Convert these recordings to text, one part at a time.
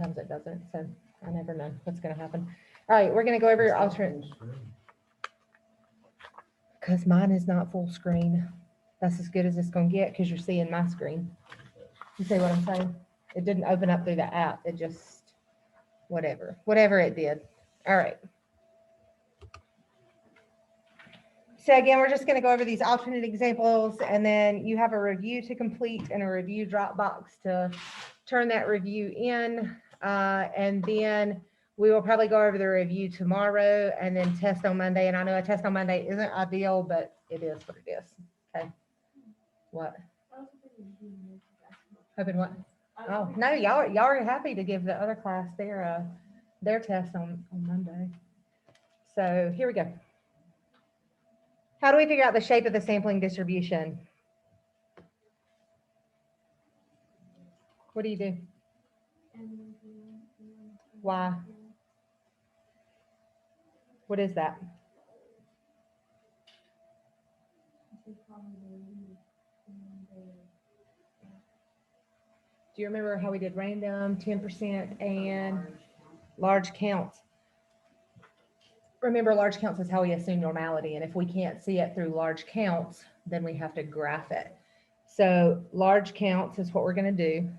sometimes it doesn't. So I never know what's going to happen. All right, we're going to go over your alternate. Because mine is not full screen. That's as good as it's going to get because you're seeing my screen. You see what I'm saying? It didn't open up through the app. It just, whatever it did. All right. So again, we're just going to go over these alternate examples, and then you have a review to complete and a review Dropbox to turn that review in. And then we will probably go over the review tomorrow and then test on Monday. And I know a test on Monday isn't ideal, but it is what it is. Okay. What? Hoping what? Oh, no, y'all are happy to give the other class their test on Monday. So here we go. How do we figure out the shape of the sampling distribution? What do you do? Why? What is that? Do you remember how we did random, 10%, and large counts? Remember, large counts is how we assume normality, and if we can't see it through large counts, then we have to graph it. So large counts is what we're going to do.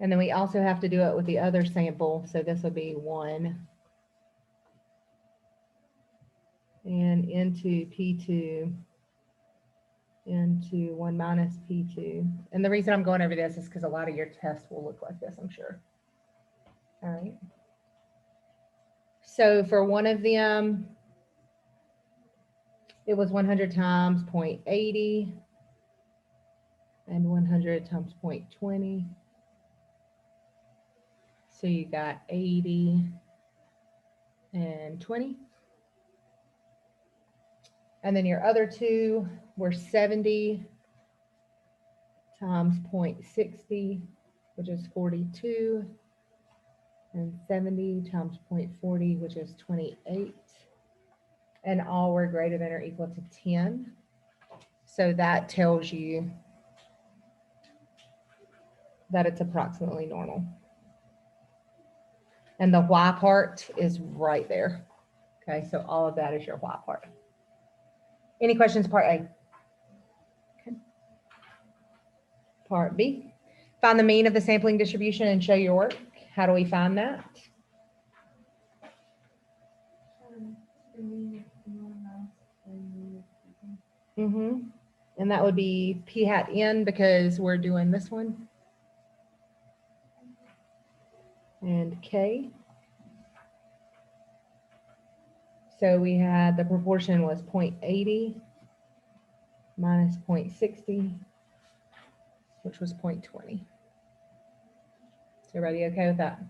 And then we also have to do it with the other sample. So this will be 1 and into P2 into 1 minus P2. And the reason I'm going over this is because a lot of your tests will look like this, I'm sure. All right. So for one of them, it was 100 times 0.80 and 100 times 0.20. So you got 80 and 20. And then your other two were 70 times 0.60, which is 42, and 70 times 0.40, which is 28. And all were greater than or equal to 10. So that tells you that it's approximately normal. And the why part is right there. Okay, so all of that is your why part. Any questions, part A? Okay. Part B, find the mean of the sampling distribution and show your work. How do we find that? And that would be P hat N because we're doing this one. And K. So we had the proportion was 0.80 minus 0.60, which was 0.20. Is everybody okay with that?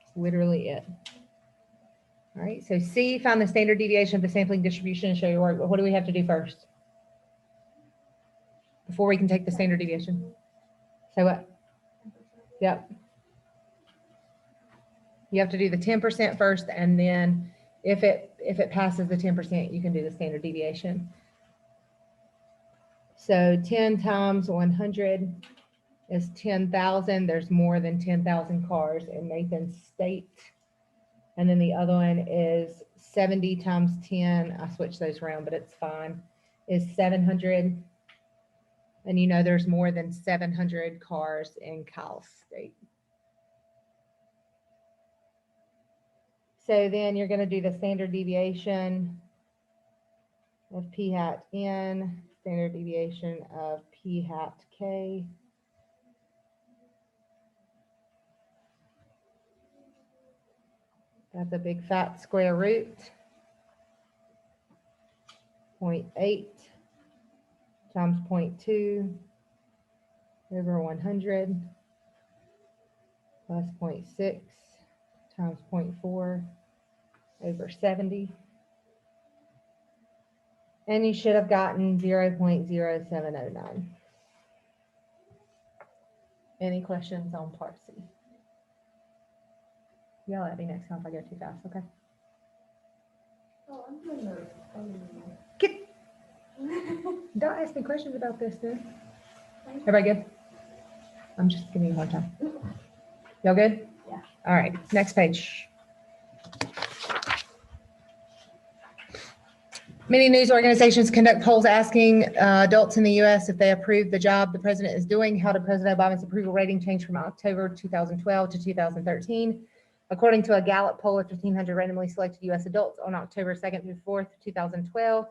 It's literally it. All right, so C, find the standard deviation of the sampling distribution and show your work. But what do we have to do first? Before we can take the standard deviation? Say what? Yep. You have to do the 10% first, and then if it passes the 10%, you can do the standard deviation. So 10 times 100 is 10,000. There's more than 10,000 cars in Nathan's state. And then the other one is 70 times 10. I switched those around, but it's fine. Is 700. And you know there's more than 700 cars in Kyle's state. So then you're going to do the standard deviation of P hat N, standard deviation of P hat K. That's a big fat square root. 0.8 times 0.2 over 100 plus 0.6 times 0.4 over 70. And you should have gotten 0.0709. Any questions on part C? Yell at me next time if I go too fast, okay? Oh, I'm doing Get. Don't ask me questions about this then. Everybody good? I'm just giving you a hard time. Y'all good? Yeah. All right, next page. Many news organizations conduct polls asking adults in the U.S. if they approve the job the president is doing. How did President Obama's approval rating change from October 2012 to 2013? According to a Gallup poll of 1,500 randomly selected U.S. adults on October 2nd through 4th, 2012,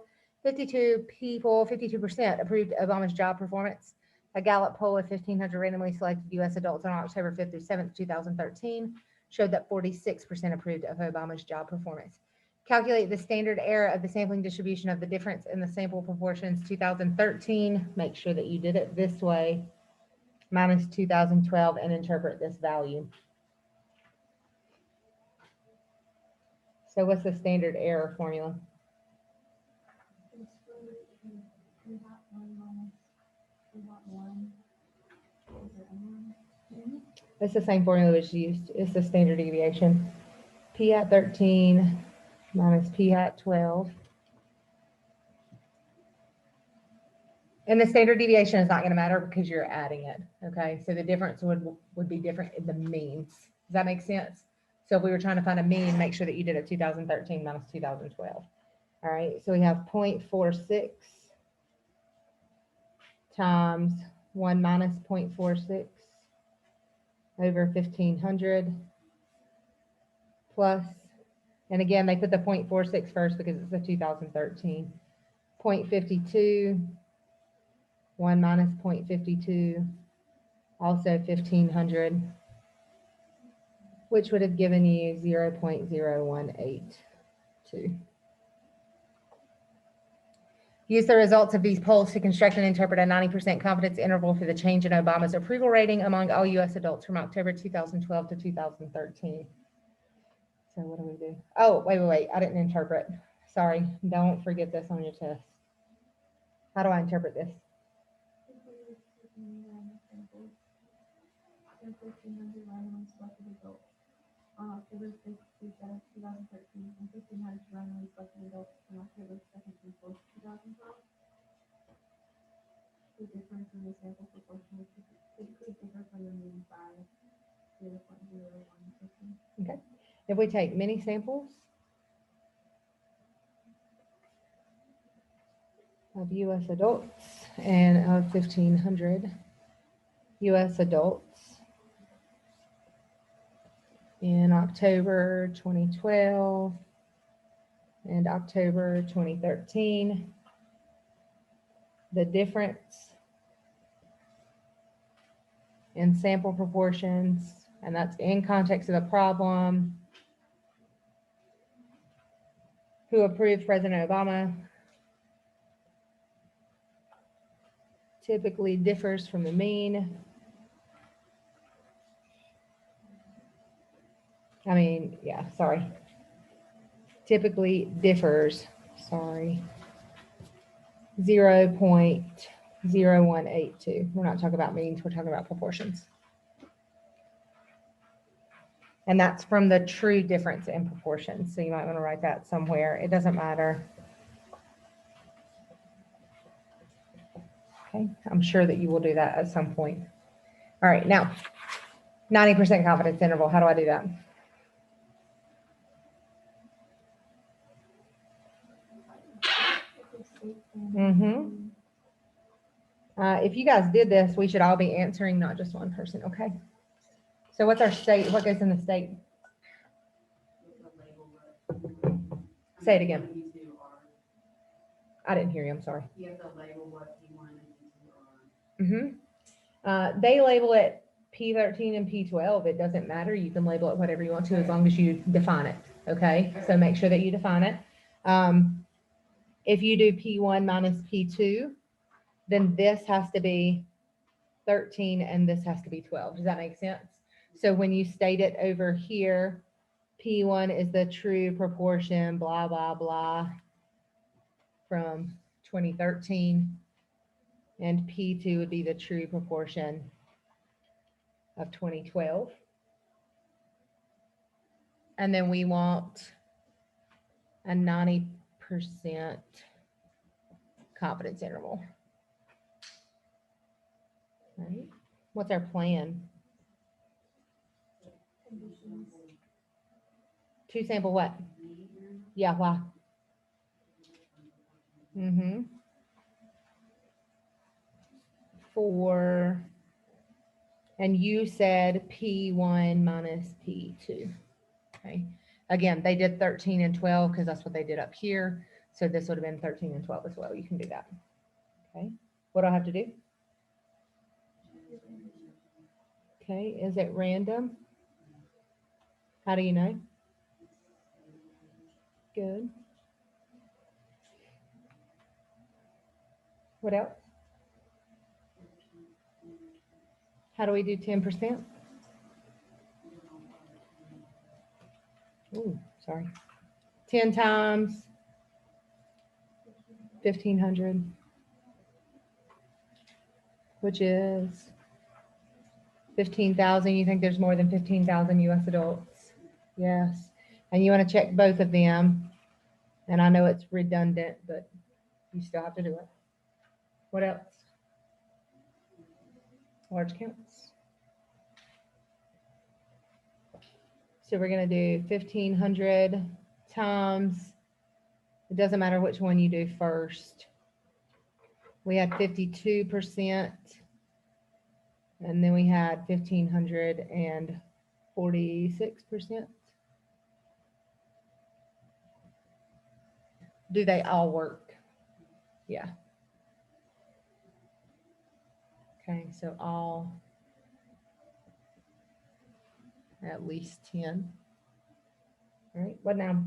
52% approved Obama's job performance. A Gallup poll of 1,500 randomly selected U.S. adults on October 5th through 7th, 2013, showed that 46% approved of Obama's job performance. Calculate the standard error of the sampling distribution of the difference in the sample proportions 2013. Make sure that you did it this way, minus 2012, and interpret this value. So what's the standard error formula? It's the same formula which used. It's the standard deviation. P hat 13 minus P hat 12. And the standard deviation is not going to matter because you're adding it. Okay, so the difference would be different in the means. Does that make sense? So if we were trying to find a mean, make sure that you did it 2013 minus 2012. All right, so we have 0.46 times 1 minus 0.46 over 1,500 plus, and again, they put the 0.46 first because it's the 2013. 0.52, 1 minus 0.52, also 1,500, which would have given you 0.0182. Use the results of these polls to construct and interpret a 90% confidence interval for the change in Obama's approval rating among all U.S. adults from October 2012 to 2013. So what do we do? Oh, wait. I didn't interpret. Sorry. Don't forget this on your test. How do I interpret this? On October 6th through 7th, 2013, and 1,500 randomly selected adults from October 2nd through 4th, 2012. The difference in the sample proportion would typically differ from the mean by 0.01%. Okay. If we take many samples of U.S. adults and of 1,500 U.S. adults in October 2012 and October 2013, the difference in sample proportions, and that's in context of the problem, who approved President Obama, typically differs from the mean. Typically differs, 0.0182. We're not talking about means, we're talking about proportions. And that's from the true difference in proportions. So you might want to write that somewhere. It doesn't matter. Okay, I'm sure that you will do that at some point. All right, now, 90% confidence interval. How do I do that? If you guys did this, we should all be answering, not just one person, okay? So what's our state? What goes in the state? Say it again. I didn't hear you, I'm sorry. You have to label what you want and you They label it P13 and P12. It doesn't matter. You can label it whatever you want to as long as you define it, okay? So make sure that you define it. If you do P1 minus P2, then this has to be 13 and this has to be 12. Does that make sense? So when you state it over here, P1 is the true proportion, blah, blah, blah, from 2013, and P2 would be the true proportion of 2012. And then we want a 90% confidence interval. Right? What's our plan? Conditions. To sample what? Yeah, why? Mm-hmm. And you said P1 minus P2. Okay. Again, they did 13 and 12 because that's what they did up here. So this would have been 13 and 12 as well. You can do that. Okay. What do I have to do? Okay. Is it random? How do you know? Good. What else? How do we do 10%? Oh, sorry. 10 times 1,500, which is 15,000. You think there's more than 15,000 US adults? Yes. And you want to check both of them. And I know it's redundant, but you still have to do it. What else? Large counts. So we're going to do 1,500 times, it doesn't matter which one you do first. We had 52%, and then we had 1,546%. Do they all work? Yeah. Okay, so all at least 10. All right, what now?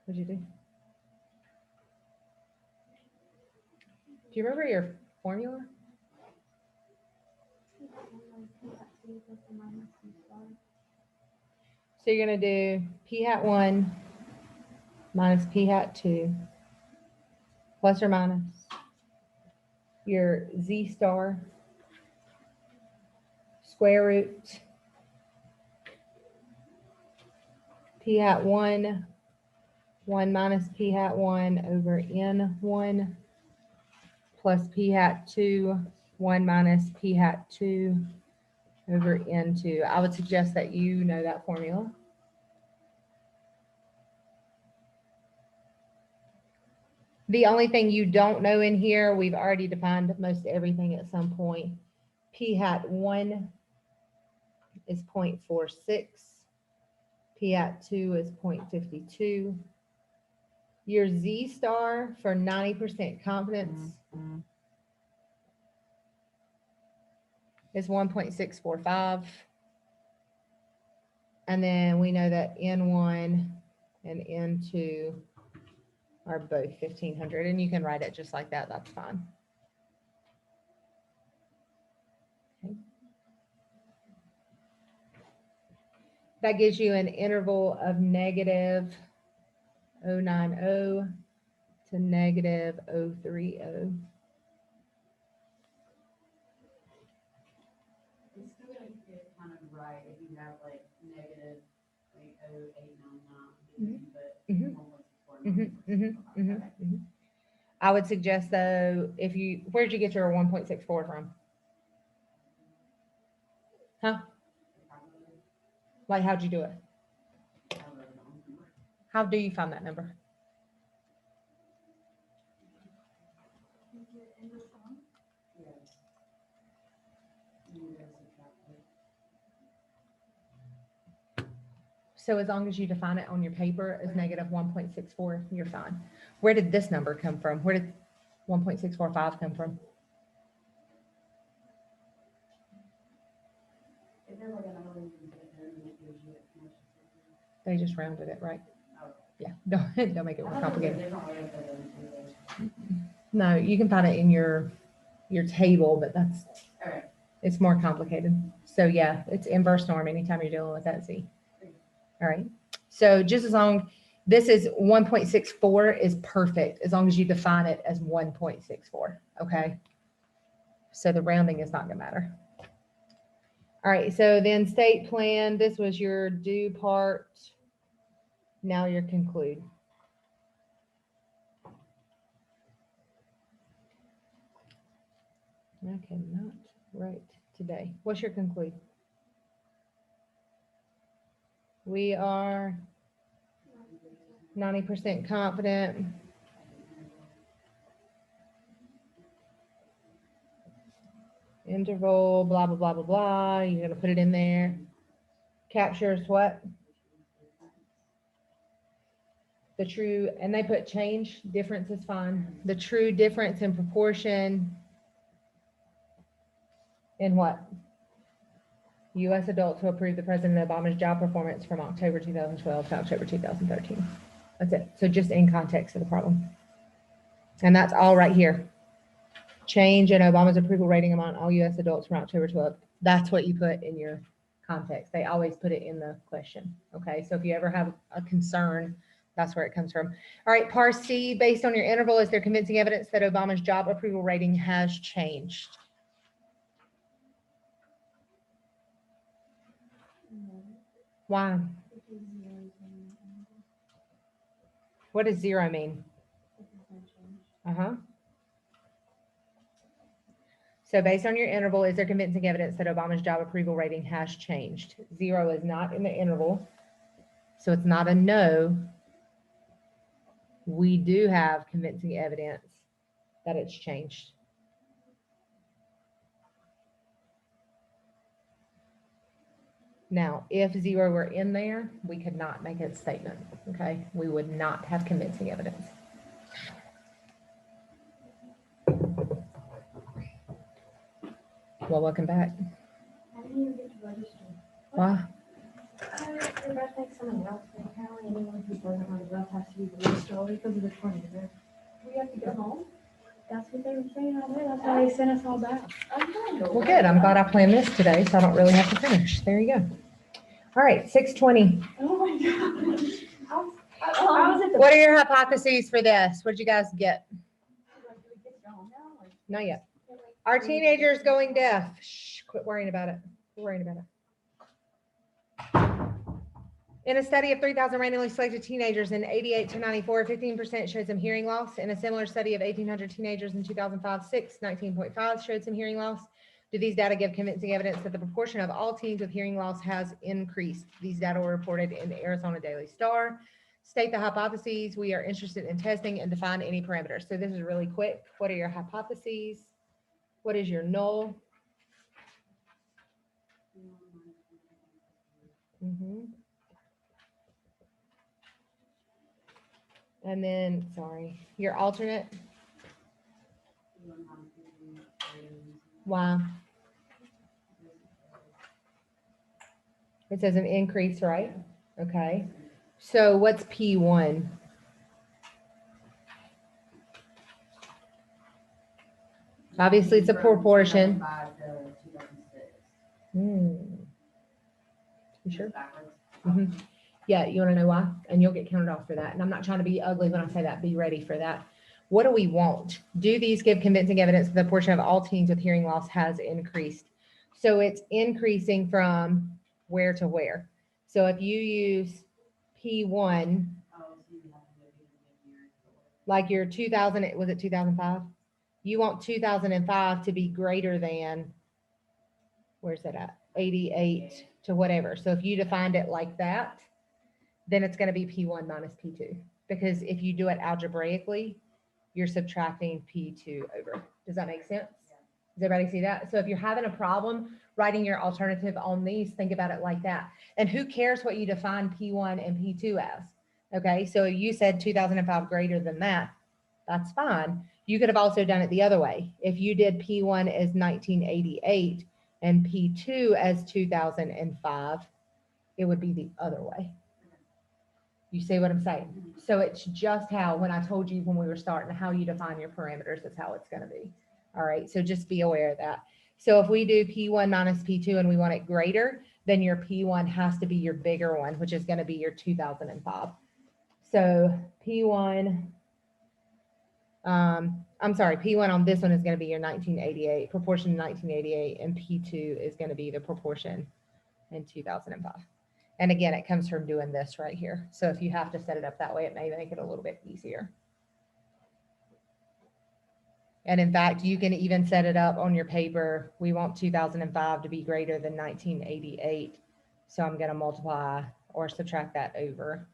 What'd you do? Do you remember your formula? So you're going to do P hat 1 minus P hat 2 plus or minus your Z star square root P hat 1 minus P hat 1 over N1 plus P hat 2 1 minus P hat 2 over N2. I would suggest that you know that formula. The only thing you don't know in here, we've already defined most everything at some point. P hat 1 is 0.46. P hat 2 is 0.52. Your Z star for 90% confidence is 1.645. And then we know that N1 and N2 are both 1,500, and you can write it just like that. That's fine. Okay. That gives you an interval of negative 090 to negative 030. It's still gonna get kind of right if you have like negative 0.0899, but Mhm. 1.64. I would suggest though, where'd you get your 1.64 from? Huh? Like, how'd you do it? How do you find that number? So as long as you define it on your paper as negative 1.64, you're fine. Where did this number come from? Where did 1.645 come from? They just rounded it, right? Yeah, don't make it more complicated. No, you can find it in your table, but it's more complicated. So yeah, it's inverse norm anytime you're dealing with that Z. All right. So just as long, this is 1.64 is perfect as long as you define it as 1.64. Okay. So the rounding is not going to matter. All right, so then state plan, this was your do part. Now your conclude. I cannot write today. What's your conclude? We are 90% confident. Interval, blah, blah, blah, blah, blah. You're gonna put it in there. Captures what? The true, and they put change, difference is fine. The true difference in proportion in what? U.S. adults who approved the President Obama's job performance from October 2012 to October 2013. That's it. So just in context of the problem. And that's all right here. Change in Obama's approval rating among all U.S. adults from October 12th. That's what you put in your context. They always put it in the question. Okay, so if you ever have a concern, that's where it comes from. All right, parse C, based on your interval, is there convincing evidence that Obama's job approval rating has changed? Why? What does zero mean? Uh-huh. So based on your interval, is there convincing evidence that Obama's job approval rating has changed? Zero is not in the interval, so it's not a no. We do have convincing evidence that it's changed. Now, if zero were in there, we could not make a statement, okay? We would not have convincing evidence. Well, welcome back. I didn't even get to register. Why? We're about to take someone else, and apparently anyone who doesn't have a bus has to be registered only because of the tornado. We have to go home? That's what they were saying out there, that's why they sent us all back. Well, good. I'm glad I planned this today, so I don't really have to finish. There you go. All right, 6:20. Oh my God. I was at the. What are your hypotheses for this? What did you guys get? Not yet. Are teenagers going deaf? Shh, quit worrying about it. Quit worrying about it. In a study of 3,000 randomly selected teenagers in 88 to 94, 15% showed some hearing loss. In a similar study of 1,800 teenagers in 2005, 19.5 showed some hearing loss. Do these data give convincing evidence that the proportion of all teens with hearing loss has increased? These data were reported in the Arizona Daily Star. State the hypotheses we are interested in testing and define any parameters. So this is really quick. What are your hypotheses? What is your null? And then, sorry, your alternate. Why? It says an increase, right? Okay. So what's P1? Obviously, it's a proportion. 2005 to 2006. You sure? Backwards. Mhm. Yeah, you want to know why? And you'll get counted off for that. And I'm not trying to be ugly when I say that. Be ready for that. What do we want? Do these give convincing evidence that the portion of all teens with hearing loss has increased? So it's increasing from where to where? So if you use P1, Oh, so you have to go through the year. like your 2000, was it 2005? You want 2005 to be greater than, where's that at? 88 to whatever. So if you defined it like that, then it's going to be P1 minus P2. Because if you do it algebraically, you're subtracting P2 over. Does that make sense? Does everybody see that? So if you're having a problem writing your alternative on these, think about it like that. And who cares what you define P1 and P2 as? Okay, so you said 2005 greater than that. That's fine. You could have also done it the other way. If you did P1 as 1988 and P2 as 2005, it would be the other way. You see what I'm saying? So it's just how, when I told you when we were starting, how you define your parameters is how it's going to be. All right, so just be aware of that. So if we do P1 minus P2 and we want it greater, then your P1 has to be your bigger one, which is going to be your 2005. So P1 I'm sorry, P1 on this one is going to be your 1988, proportion in 1988, and P2 is going to be the proportion in 2005. And again, it comes from doing this right here. So if you have to set it up that way, it may make it a little bit easier. And in fact, you can even set it up on your paper. We want 2005 to be greater than 1988. So I'm going to multiply or subtract that over.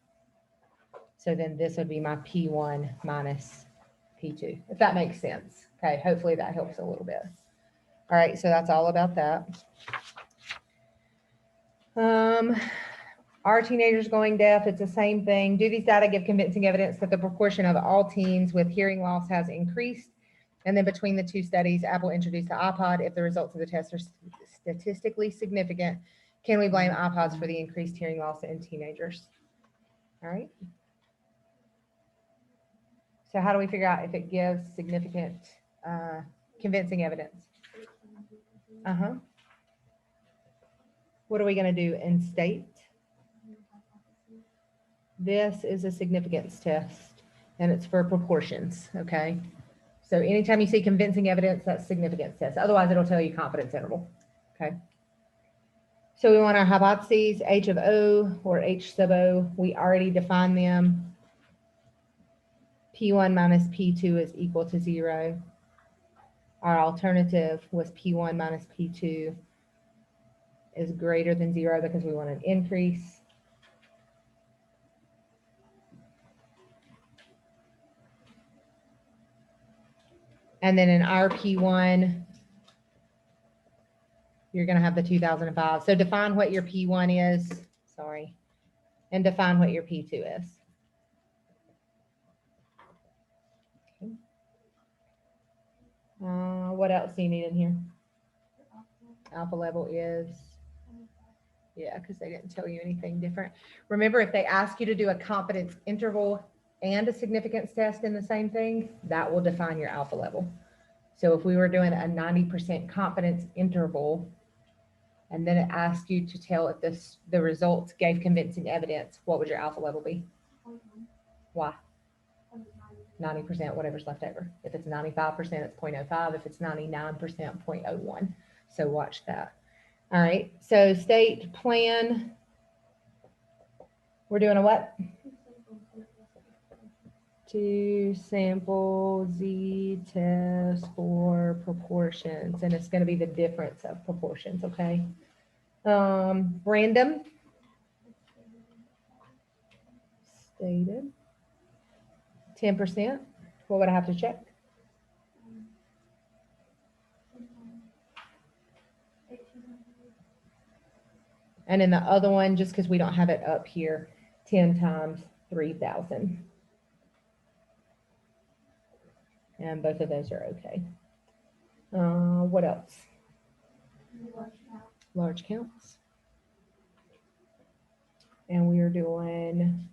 So then this would be my P1 minus P2, if that makes sense. Okay, hopefully that helps a little bit. All right, so that's all about that. Are teenagers going deaf? It's the same thing. Do these data give convincing evidence that the proportion of all teens with hearing loss has increased? And then between the two studies, Apple introduced the iPod. If the results of the test are statistically significant, can we blame iPods for the increased hearing loss in teenagers? All right. So how do we figure out if it gives significant, convincing evidence? Uh-huh. What are we going to do in state? This is a significance test, and it's for proportions, okay? So anytime you see convincing evidence, that's significance test. Otherwise, it'll tell you confidence interval, okay? So we want our hypotheses, H of O or H sub O. We already defined them. P1 minus P2 is equal to 0. Our alternative was P1 minus P2 is greater than 0 because we want an increase. And then in our P1, you're going to have the 2005. So define what your P1 is, sorry, and define what your P2 is. Okay. What else do you need in here? Alpha level is, yeah, because they didn't tell you anything different. Remember, if they ask you to do a confidence interval and a significance test in the same thing, that will define your alpha level. So if we were doing a 90% confidence interval, and then it asked you to tell if the results gave convincing evidence, what would your alpha level be? Why? 90%, whatever's left over. If it's 95%, it's 0.05. If it's 99%, 0.01. So watch that. All right, so state plan. We're doing a what? To sample Z test for proportions, and it's going to be the difference of proportions, okay? Random. Stated. 10%. What would I have to check? And in the other one, just because we don't have it up here, 10 times 3,000. And both of those are okay. What else? Large counts. And we are doing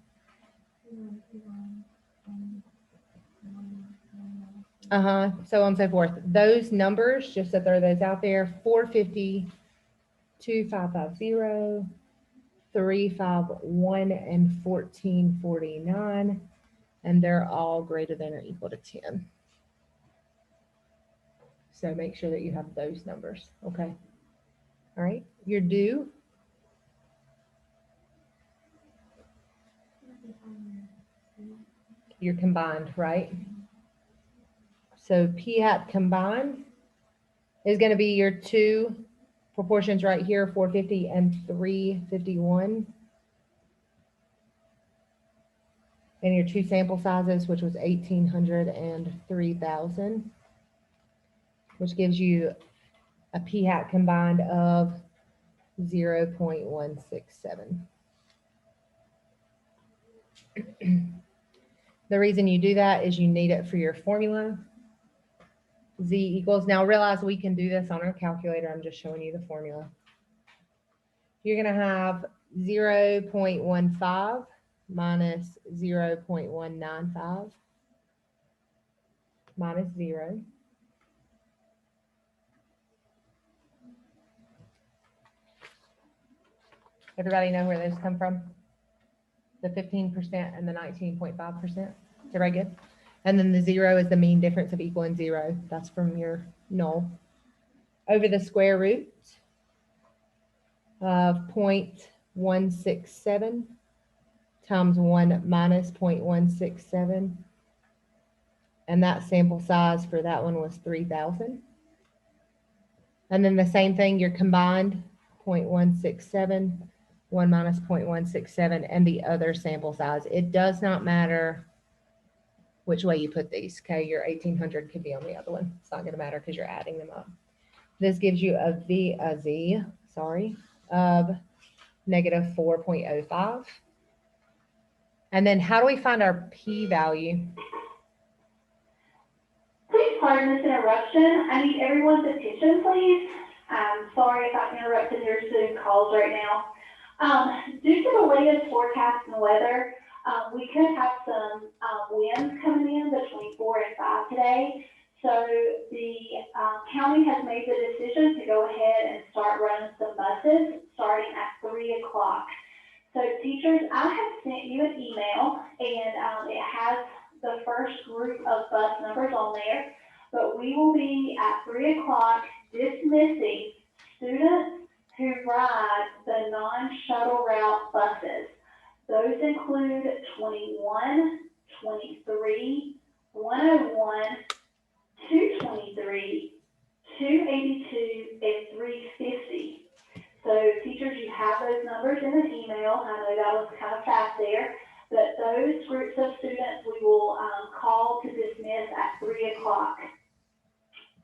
so on and so forth. Those numbers, just to throw those out there, 450, 2550, 351, and 1449. And they're all greater than or equal to 10. So make sure that you have those numbers, okay? All right, your due. Your combined, right? So P hat combined is going to be your two proportions right here, 450 and 351. And your two sample sizes, which was 1,800 and 3,000, which gives you a P hat combined of 0.167. The reason you do that is you need it for your formula. Z equals, now realize we can do this on our calculator. I'm just showing you the formula. You're going to have 0.15 minus 0.195 minus 0. Everybody know where those come from? The 15% and the 19.5%. Is everybody good? And then the 0 is the mean difference of equal and 0. That's from your null. Over the square root of 0.167 times 1 minus 0.167. And that sample size for that one was 3,000. And then the same thing, your combined 0.167, 1 minus 0.167, and the other sample size. It does not matter which way you put these, okay? Your 1,800 could be on the other one. It's not gonna matter because you're adding them up. This gives you a Z of negative 4.05. And then how do we find our p-value? Please pardon this interruption. I need everyone's attention, please. Sorry if I'm interrupting your Zoom calls right now. Due to the latest forecast and weather, we could have some winds coming in between 4 and 5 today. So the county has made the decision to go ahead and start running some buses starting at 3 o'clock. So teachers, I have sent you an email and it has the first group of bus numbers on there, but we will be at 3 o'clock dismissing students who ride the non-shuttle route buses. Those include 21, 23, 101, 223, 282, and 350. So teachers, you have those numbers in an email. I know that was kind of fast there, but those groups of students we will call to dismiss at 3 o'clock.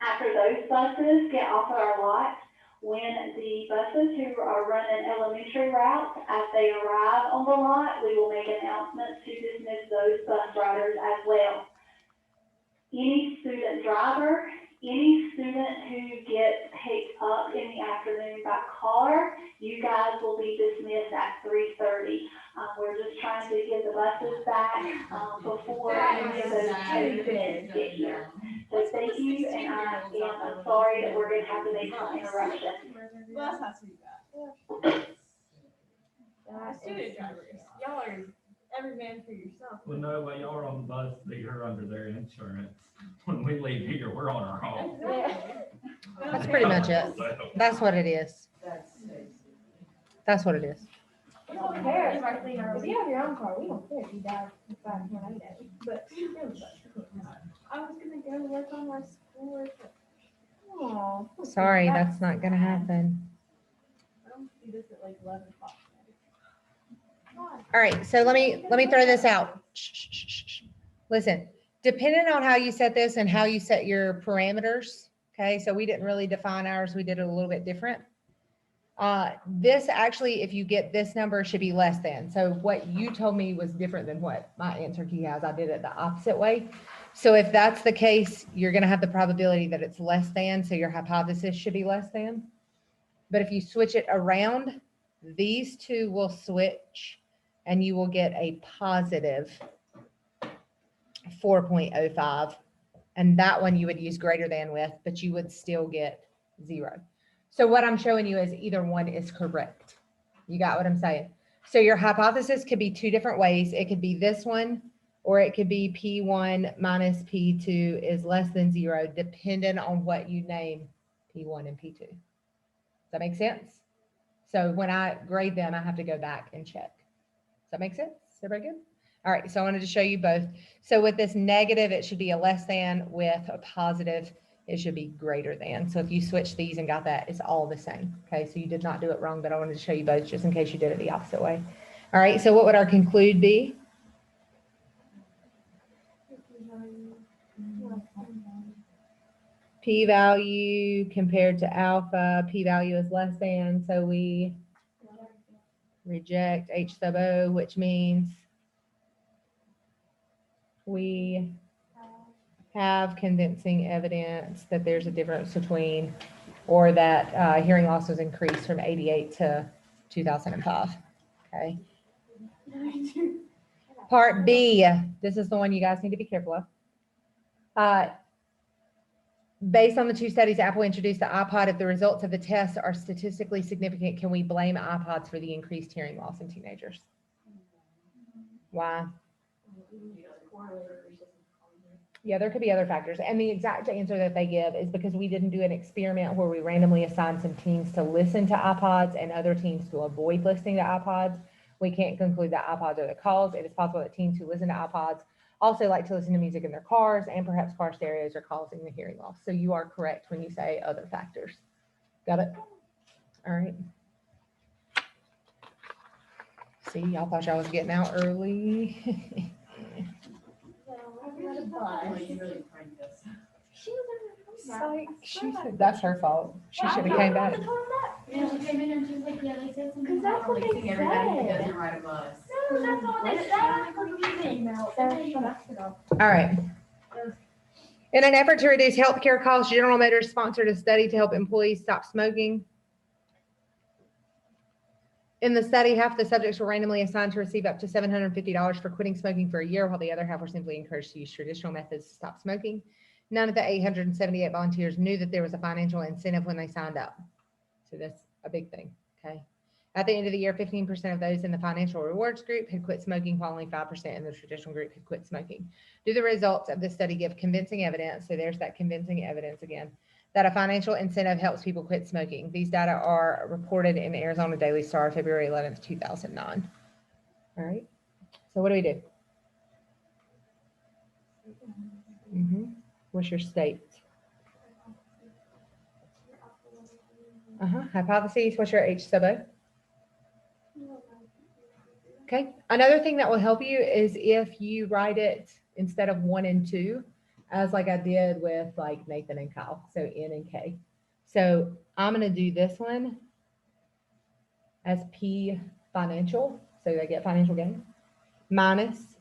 After those buses get off of our lot, when the buses who are running elementary routes, as they arrive on the lot, we will make announcements to dismiss those bus riders as well. Any student driver, any student who gets picked up in the afternoon by car, you guys will be dismissed at 3:30. We're just trying to get the buses back before any of those students get here. So thank you, and I'm sorry that we're gonna have to make some interruptions. Well, that's not too bad. Student drivers, y'all are every man for yourself. Well, no, while y'all are on the bus, you're under their insurance. When we leave here, we're on our own. That's pretty much it. So, That's what it is. That's what it is. We don't care, especially if you have your own car, we don't care if you die by a tornado, but I was gonna go work on my schoolwork. Aw. Sorry, that's not gonna happen. I don't do this at like 11 o'clock. All right, so let me throw this out. Listen, depending on how you set this and how you set your parameters, okay, so we didn't really define ours, we did it a little bit different. This actually, if you get this number, should be less than. So what you told me was different than what my answer key has. I did it the opposite way. So if that's the case, you're gonna have the probability that it's less than, so your hypothesis should be less than. But if you switch it around, these two will switch and you will get a positive 4.05. And that one you would use greater than with, but you would still get 0. So what I'm showing you is either one is correct. You got what I'm saying? So your hypothesis could be two different ways. It could be this one, or it could be P1 minus P2 is less than 0, depending on what you name P1 and P2. Does that make sense? So when I grade them, I have to go back and check. Does that make sense? Everybody good? All right, so I wanted to show you both. So with this negative, it should be a less than. With a positive, it should be greater than. So if you switch these and got that, it's all the same. Okay, so you did not do it wrong, but I wanted to show you both just in case you did it the opposite way. All right, so what would our conclude be? P-value compared to alpha, P-value is less than, so we reject H sub O, which means we have convincing evidence that there's a difference between, or that hearing loss was increased from 88 to 2005. Okay. Part B, this is the one you guys need to be careful of. Based on the two studies, Apple introduced the iPod. If the results of the tests are statistically significant, can we blame iPods for the increased hearing loss in teenagers? Why? Yeah, there could be other factors. And the exact answer that they give is because we didn't do an experiment where we randomly assigned some teams to listen to iPods and other teams to avoid listening to iPods. We can't conclude that iPods are the cause. It is possible that teams who listen to iPods also like to listen to music in their cars, and perhaps car stereos are causing the hearing loss. So you are correct when you say other factors. Got it? All right. See, y'all thought y'all was getting out early. Like, you really pranked us. She said, that's her fault. She should have came back. Yeah, she came in and she was like, yeah, they said something 'Cause that's about what they releasing everybody who said. doesn't ride a bus. No, that's all they said. All right. In an effort to reduce healthcare costs, General Motors sponsored a study to help employees stop smoking. In the study, half the subjects were randomly assigned to receive up to $750 for quitting smoking for a year, while the other half were simply encouraged to use traditional methods to stop smoking. None of the 878 volunteers knew that there was a financial incentive when they signed up. So that's a big thing, okay? At the end of the year, 15% of those in the financial rewards group had quit smoking, while only 5% in the traditional group had quit smoking. Do the results of this study give convincing evidence? So there's that convincing evidence again, that a financial incentive helps people quit smoking. These data are reported in Arizona Daily Star, February 11th, 2009. All right, so what do we do? What's your state? Hypotheses, what's your H sub O? Okay, another thing that will help you is if you write it instead of 1 and 2, as like I did with like Nathan and Kyle, so N and K. So I'm gonna do this one as P financial, so they get financial gain, minus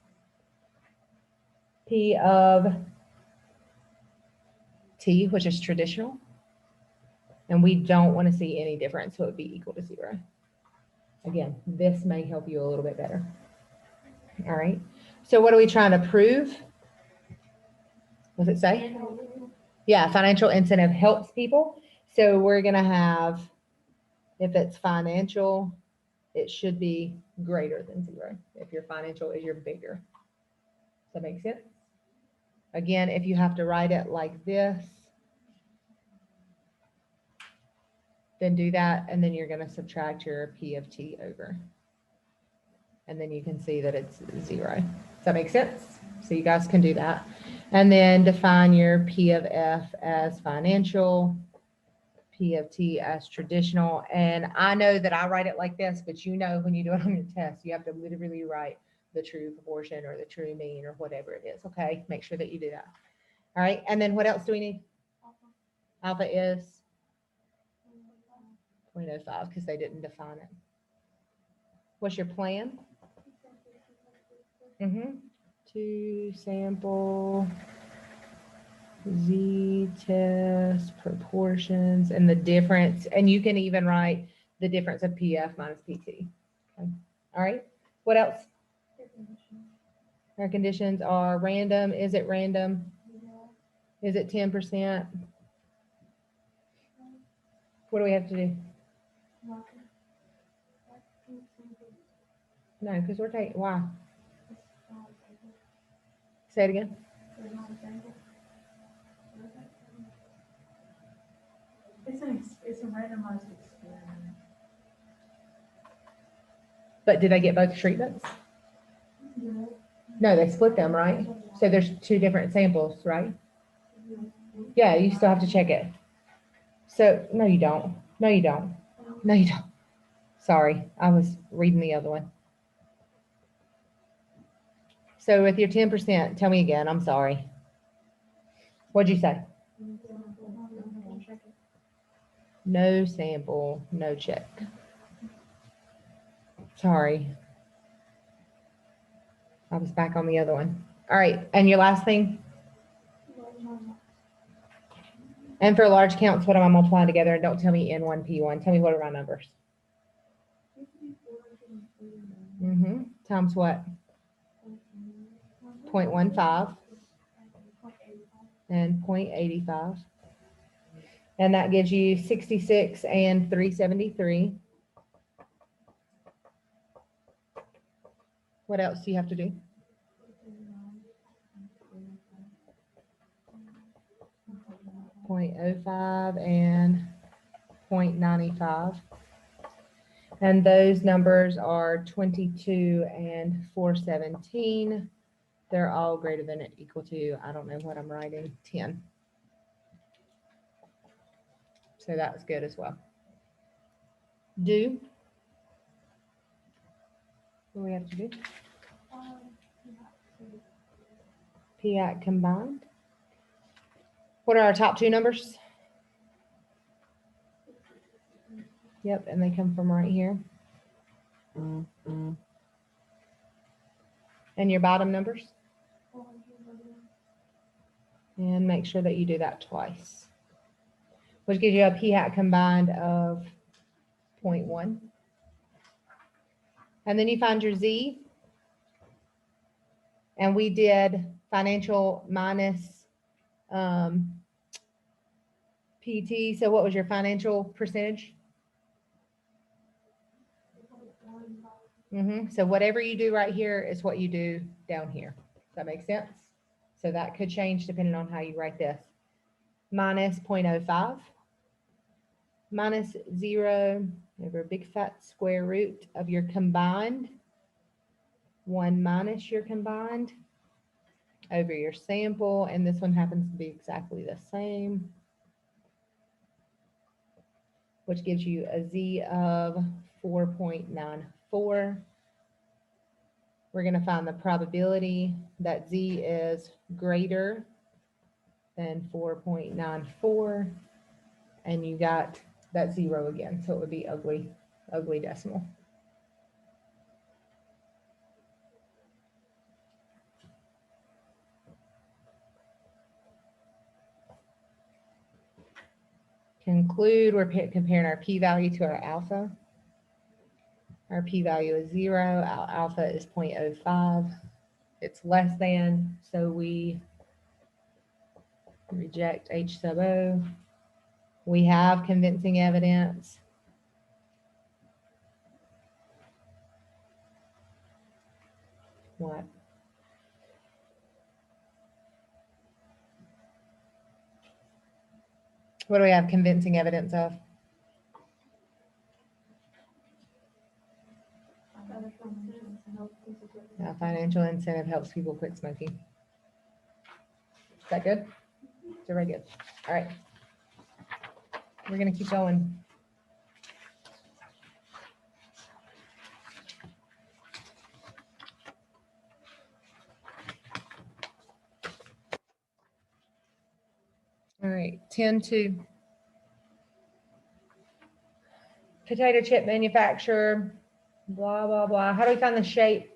P of T, which is traditional. And we don't want to see any difference, so it would be equal to 0. Again, this may help you a little bit better. All right, so what are we trying to prove? What does it say? Yeah, financial incentive helps people. So we're going to have, if it's financial, it should be greater than 0. If your financial is your bigger. Does that make sense? Again, if you have to write it like this, then do that, and then you're going to subtract your P of T over. And then you can see that it's 0. Does that make sense? So you guys can do that. And then define your P of F as financial, P of T as traditional. And I know that I write it like this, but you know when you do it on your test, you have to literally write the true proportion or the true mean or whatever it is, okay? Make sure that you do that. All right, and then what else do we need? Alpha is 0.05 because they didn't define it. What's your plan? To sample Z test proportions and the difference, and you can even write the difference of PF minus PT. Okay. All right, what else? Our conditions are random. Is it random? Is it 10%? What do we have to do? No, because we're taking, why? Say it again. It's a randomized experiment. But did they get both treatments? No, they split them, right? So there's 2 different samples, right? Yeah, you still have to check it. So, no, you don't. No, you don't. No, you don't. Sorry, I was reading the other one. So with your 10%, tell me again, I'm sorry. What'd you say? No sample, no check. Sorry. I was back on the other one. All right, and your last thing? And for large counts, what am I multiplying together? And don't tell me N1, P1. Tell me what are my numbers. Times what? 0.15 and 0.85. And that gives you 66 and 373. What else do you have to do? .05 and .95. And those numbers are 22 and 417. They're all greater than or equal to, I don't know what I'm writing, 10. So that's good as well. Do. What do we have to do? PAC combined. What are our top two numbers? Yep, and they come from right here. And your bottom numbers? And make sure that you do that twice. Which gives you a PHAT combined of 0.1. And then you find your Z. And we did financial minus PT. So what was your financial percentage? So whatever you do right here is what you do down here. Does that make sense? So that could change depending on how you write this. Minus 0.05. Minus 0 over a big fat square root of your combined. 1 minus your combined over your sample. And this one happens to be exactly the same, which gives you a Z of 4.94. We're going to find the probability that Z is greater than 4.94. And you got that 0 again. So it would be ugly decimal. Conclude, we're comparing our p-value to our alpha. Our p-value is 0, our alpha is 0.05. It's less than, so we reject H sub O. We have convincing evidence. What? What do we have convincing evidence of? Financial incentive helps people quit smoking. Is that good? Is everybody good? All right. We're going to keep going. All right, 10-2. Potato chip manufacturer, blah, blah, blah. How do we find the shape?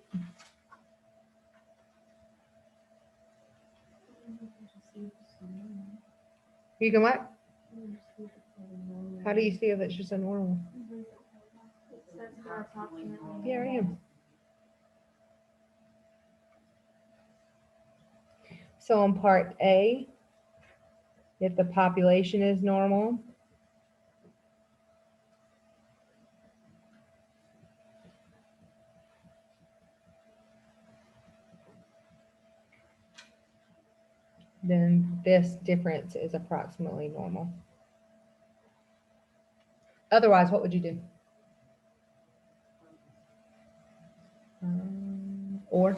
You can what? How do you see if it's just a normal? Yeah, I am. So on part A, if the population is normal, then this difference is approximately normal. Otherwise, what would you do? Or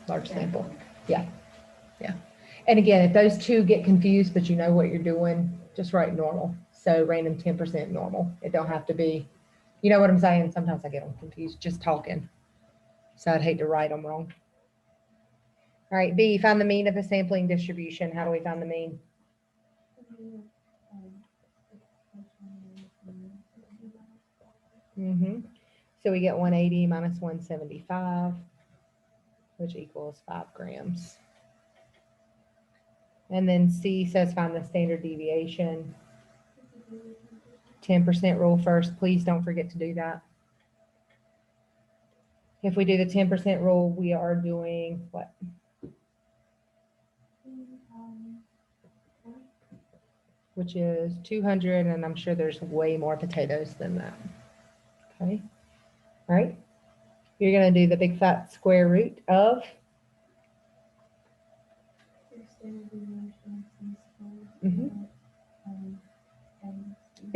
large sample. Yeah. And again, if those two get confused, but you know what you're doing, just write normal. So random 10% normal. It don't have to be, you know what I'm saying? Sometimes I get them confused just talking. So I'd hate to write them wrong. All right, B, find the mean of a sampling distribution. How do we find the mean? So we get 180 minus 175, which equals 5 grams. And then C says find the standard deviation. 10% rule first. Please don't forget to do that. If we do the 10% rule, we are doing what? Which is 200, and I'm sure there's way more potatoes than that. Okay. All right. You're going to do the big fat square root of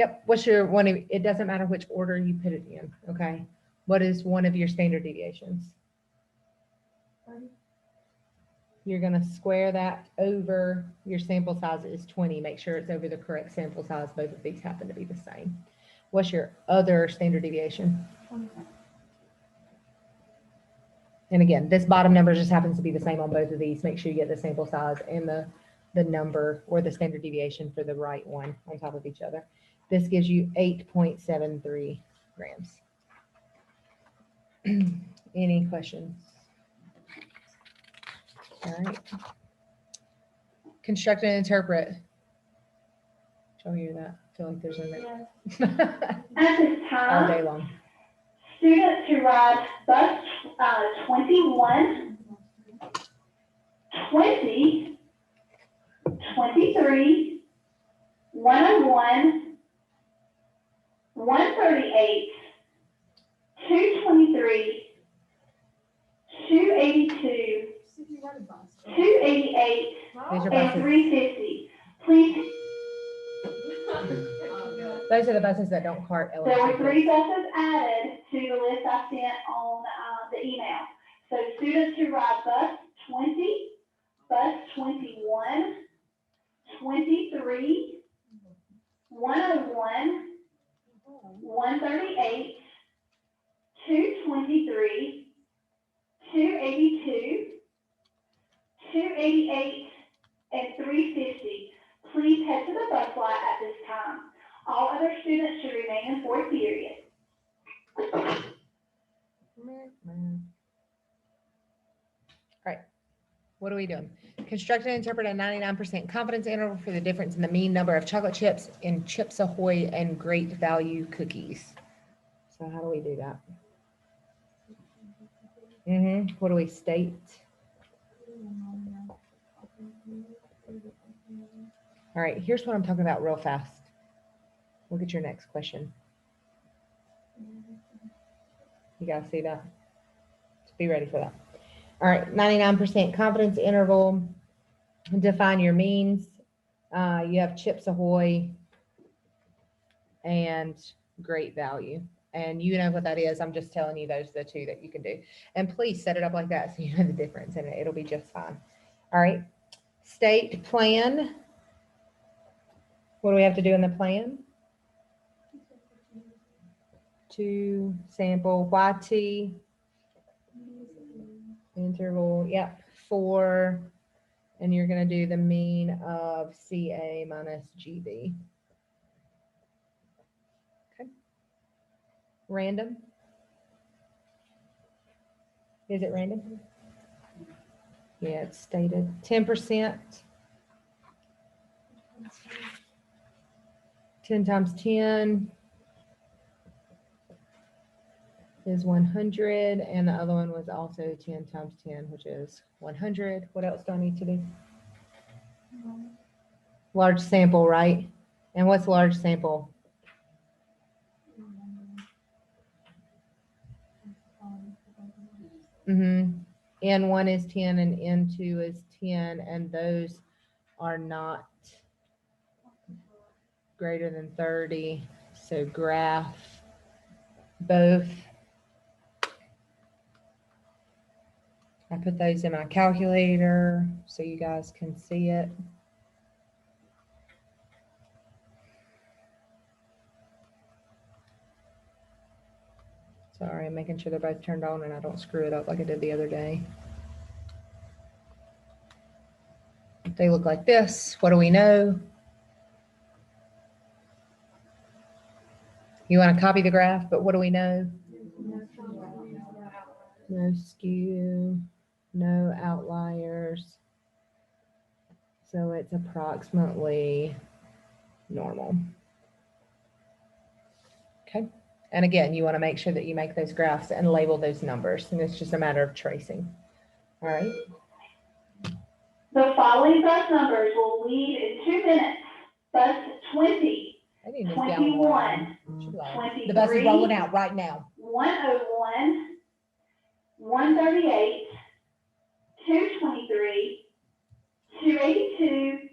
Yep, what's your one of, it doesn't matter which order you put it in, okay? What is one of your standard deviations? 30. You're gonna square that over, your sample size is 20, make sure it's over the correct sample size, both of these happen to be the same. What's your other standard deviation? 25. And again, this bottom number just happens to be the same on both of these, make sure you get the sample size and the number or the standard deviation for the right one on top of each other. This gives you 8.73 grams. Any questions? All right. Construct and interpret. Did y'all hear that? I feel like there's a Yes. At this all day time, long. students who ride bus 21, 20, 23, 101, 138, 223, 282, 288, These are and buses. 350. Please, Those are the buses that don't cart there were elementary. 3 buses added to the list I sent on the email. So students who ride bus 20, bus 21, 23, 101, 138, 223, 282, 288, and 350. Please head to the bus lot at this time. All other students should remain in fourth period. All right, what are we doing? Construct and interpret a 99% confidence interval for the difference in the mean number of chocolate chips in Chips Ahoy and Great Value cookies. So how do we do that? What do we state? All right, here's what I'm talking about real fast. Look at your next question. You guys see that? Just be ready for that. All right, 99% confidence interval. Define your means. You have Chips Ahoy and Great Value. And you know what that is. I'm just telling you those are the two that you can do. And please set it up like that so you know the difference and it'll be just fine. All right, state plan. What do we have to do in the plan? To sample YT interval, yep, 4, and you're going to do the mean of CA minus GB. Okay. Random. Is it random? Yeah, it's stated 10%. 10 times 10 is 100, and the other one was also 10 times 10, which is 100. What else do I need to do? Large sample, right? And what's large sample? N1 is 10 and N2 is 10, and those are not greater than 30. So graph both. I put those in my calculator so you guys can see it. Sorry, I'm making sure they're both turned on and I don't screw it up like I did the other day. They look like this. What do we know? You want to copy the graph, but what do we know? No skew, no outliers. So it's approximately normal. Okay. And again, you want to make sure that you make those graphs and label those numbers. And it's just a matter of tracing. All right. The following bus numbers will leave in 2 minutes. Bus 20, I need this down the line. 21, Should lie. 23, The bus is rolling out right now. 101, 138, 223, 282,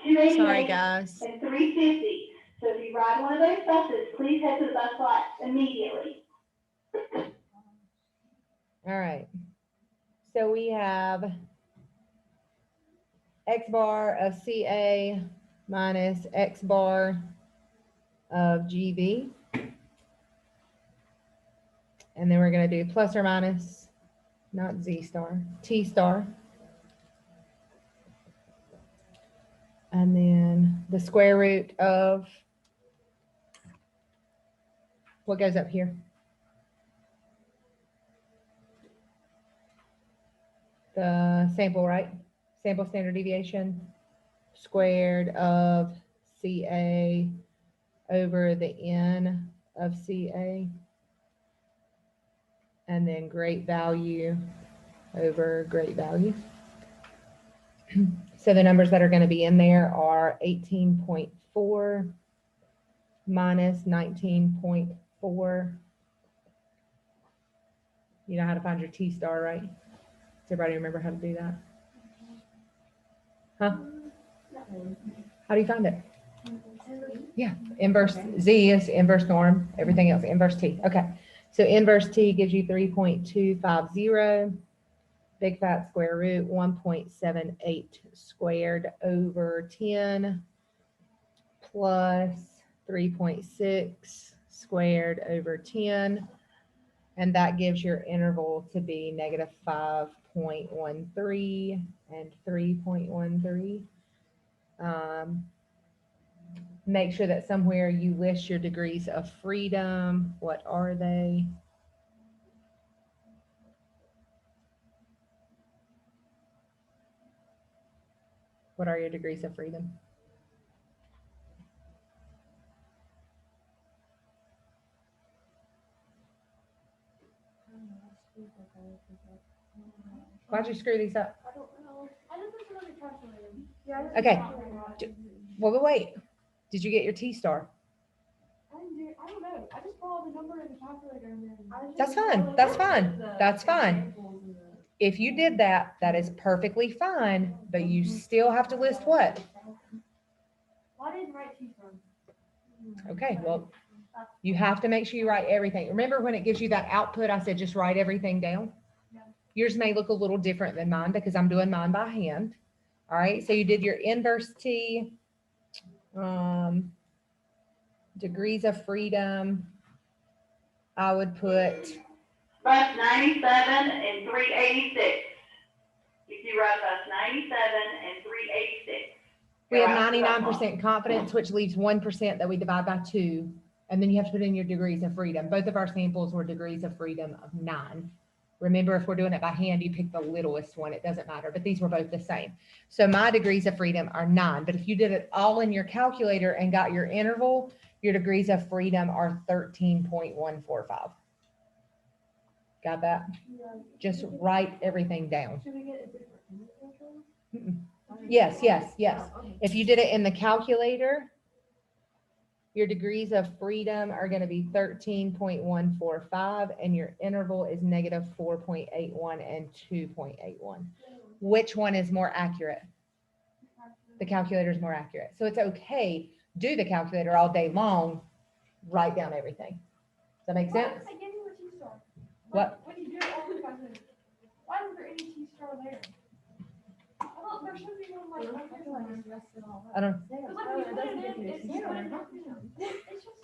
288, Sorry, guys. and 350. So if you ride one of those buses, please head to the bus lot immediately. All right. So we have X bar of CA minus X bar of GV. And then we're gonna do plus or minus, not Z star, T star. And then the square root of what goes up here? The sample, right? Sample standard deviation squared of CA over the N of CA. And then great value over great value. So the numbers that are going to be in there are 18.4 minus 19.4. You know how to find your T star, right? Does everybody remember how to do that? Huh? How do you find it? Yeah, inverse Z is inverse norm, everything else inverse T. Okay, so inverse T gives you 3.250. Big fat square root 1.78 squared over 10 plus 3.6 squared over 10. And that gives your interval to be negative 5.13 and 3.13. Make sure that somewhere you list your degrees of freedom. What are they? What are your degrees of freedom? Why'd you screw these up? I don't know. I just put it on the calculator. Yeah. Okay. Well, wait. Did you get your T star? I don't know. I just put all the number in the calculator and then. That's fine. That's fine. That's fine. If you did that, that is perfectly fine, but you still have to list what? Well, I didn't write T-star. Okay, well, you have to make sure you write everything. Remember when it gives you that output, I said just write everything down? Yours may look a little different than mine because I'm doing mine by hand. All right, so you did your inverse T, degrees of freedom. I would put, Bus 97 and 386. If you ride bus 97 and 386. we have 99% confidence, which leaves 1% that we divide by 2. And then you have to put in your degrees of freedom. Both of our samples were degrees of freedom of 9. Remember, if we're doing it by hand, you pick the littlest one. It doesn't matter, but these were both the same. So my degrees of freedom are 9. But if you did it all in your calculator and got your interval, your degrees of freedom are 13.145. Got that? Just write everything down. Should we get a different interval? Mm-mm. Yes, yes, yes. If you did it in the calculator, your degrees of freedom are going to be 13.145 and your interval is negative 4.81 and 2.81. Which one is more accurate? The calculator is more accurate. So it's okay. Do the calculator all day long. Write down everything. Does that make sense? I gave you a T-star. What? When you do it all the time, why was there any T-star there? I thought there should be one like. I don't, Because like when you put it in, it's just.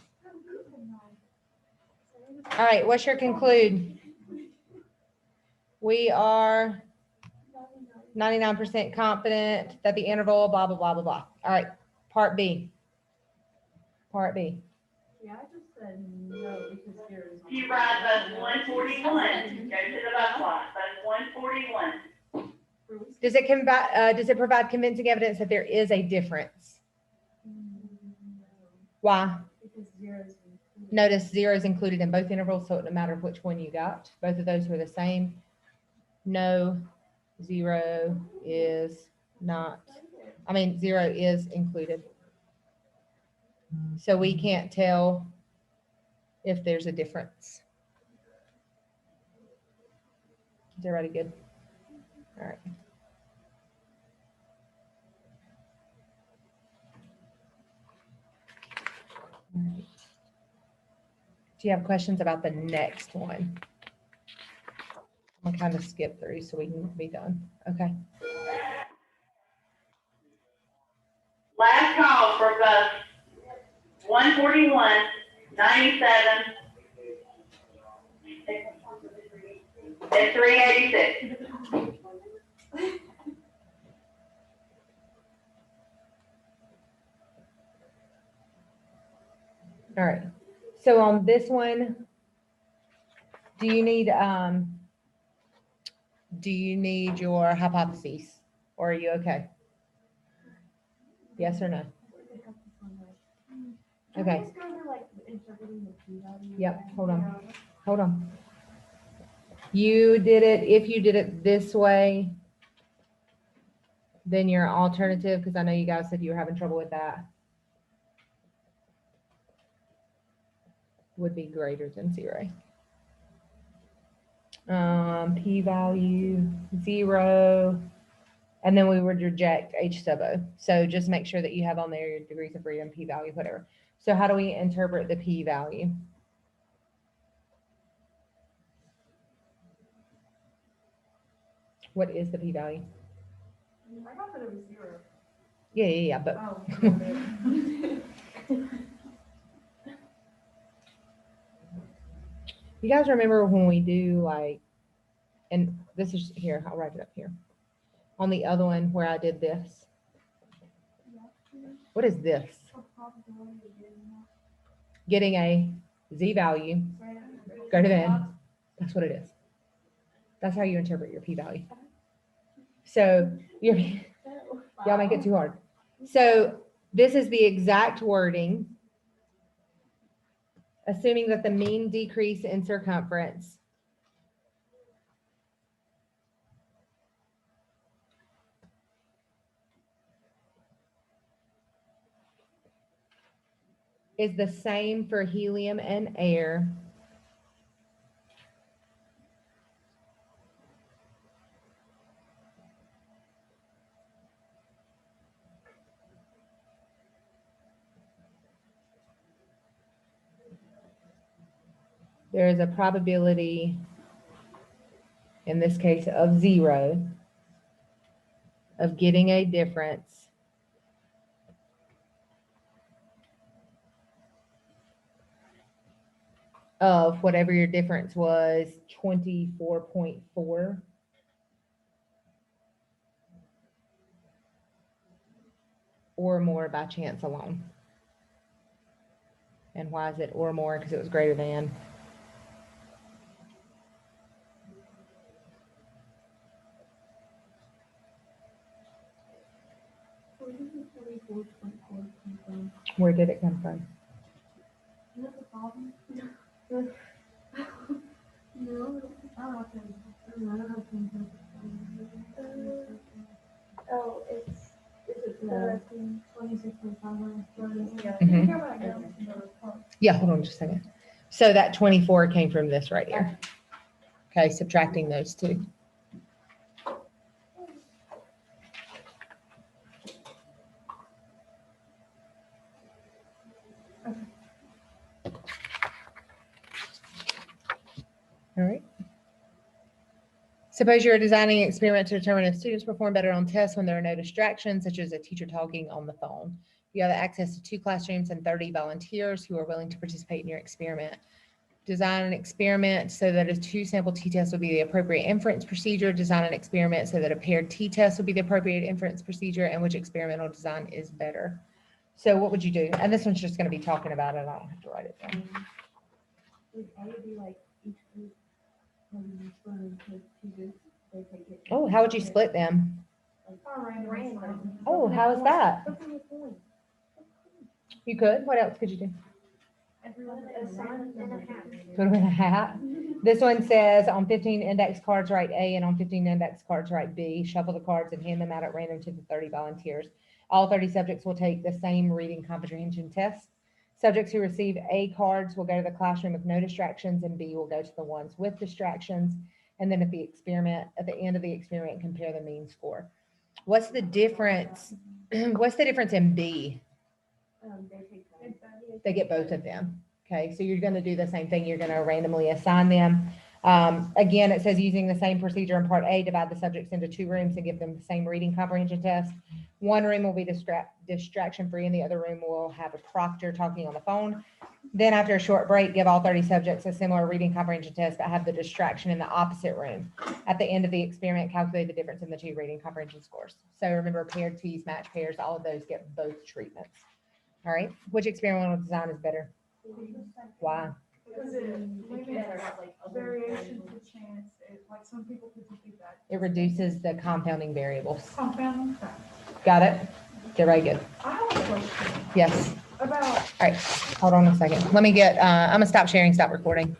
all right. What's your conclude? We are 99% confident that the interval, blah, blah, blah, blah, blah. All right. Part B. Part B. Yeah, I just said no because yours. If you ride bus 141, go to the bus lot, bus 141. Does it provide convincing evidence that there is a difference? Why? Because zeros. Notice 0 is included in both intervals, so it doesn't matter which one you got. Both of those were the same. No, 0 is not. 0 is included. So we can't tell if there's a difference. Is everybody good? All right. Do you have questions about the next one? I'm gonna kind of skip through so we can be done. Okay. Last call for bus 141, 97, and 386. All right. So on this one, do you need your hypotheses or are you okay? Yes or no? Okay. Yep, hold on. Hold on. You did it, if you did it this way, then your alternative, because I know you guys said you were having trouble with that, would be greater than 0. P-value 0, and then we would reject H sub O. So just make sure that you have on there your degrees of freedom, P-value, whatever. So how do we interpret the P-value? What is the P-value? I got that it was 0. Yeah, but Oh. you guys remember when we do like, and this is here, I'll write it up here. On the other one where I did this. What is this? Getting a Z value greater than, that's what it is. That's how you interpret your P-value. So y'all make it too hard. So this is the exact wording, assuming that the mean decrease in circumference is the same for helium and air. There is a probability, in this case of 0, of getting a difference of whatever your difference was, 24.4. Or more by chance alone. And why is it or more? Because it was greater than. Where did it come from? Oh, it's 26.5. Yeah, hold on just a second. So that 24 came from this right here. Okay, subtracting those two. All right. Suppose you're designing an experiment to determine if students perform better on tests when there are no distractions, such as a teacher talking on the phone. You have access to 2 classrooms and 30 volunteers who are willing to participate in your experiment. Design an experiment so that a 2 sample t-test would be the appropriate inference procedure. Design an experiment so that a paired t-test would be the appropriate inference procedure, and which experimental design is better. So what would you do? And this one's just going to be talking about it. I don't have to write it down. Oh, how would you split them? Oh, how is that? You could. What else could you do? Put them in a hat. This one says on 15 index cards, write A, and on 15 index cards, write B. Shuffle the cards and hand them out at random to the 30 volunteers. All 30 subjects will take the same reading comprehension test. Subjects who receive A cards will go to the classroom with no distractions, and B will go to the ones with distractions. And then at the end of the experiment, compare the mean score. What's the difference? What's the difference in B? They get both of them. Okay, so you're gonna do the same thing. You're gonna randomly assign them. Again, it says using the same procedure in part A, divide the subjects into 2 rooms and give them the same reading comprehension test. One room will be distraction free and the other room will have a proctor talking on the phone. Then after a short break, give all 30 subjects a similar reading comprehension test, but have the distraction in the opposite room. At the end of the experiment, calculate the difference in the 2 reading comprehension scores. So remember, paired teas, match pairs, all of those get both treatments. All right, which experimental design is better? Why? Because it limits variation to chance, like some people could just be bad. It reduces the compounding variables. Compounding. Got it? Okay, very good. I have a question Yes. about, All right, hold on a second. Let me get, I'm gonna stop sharing, stop recording.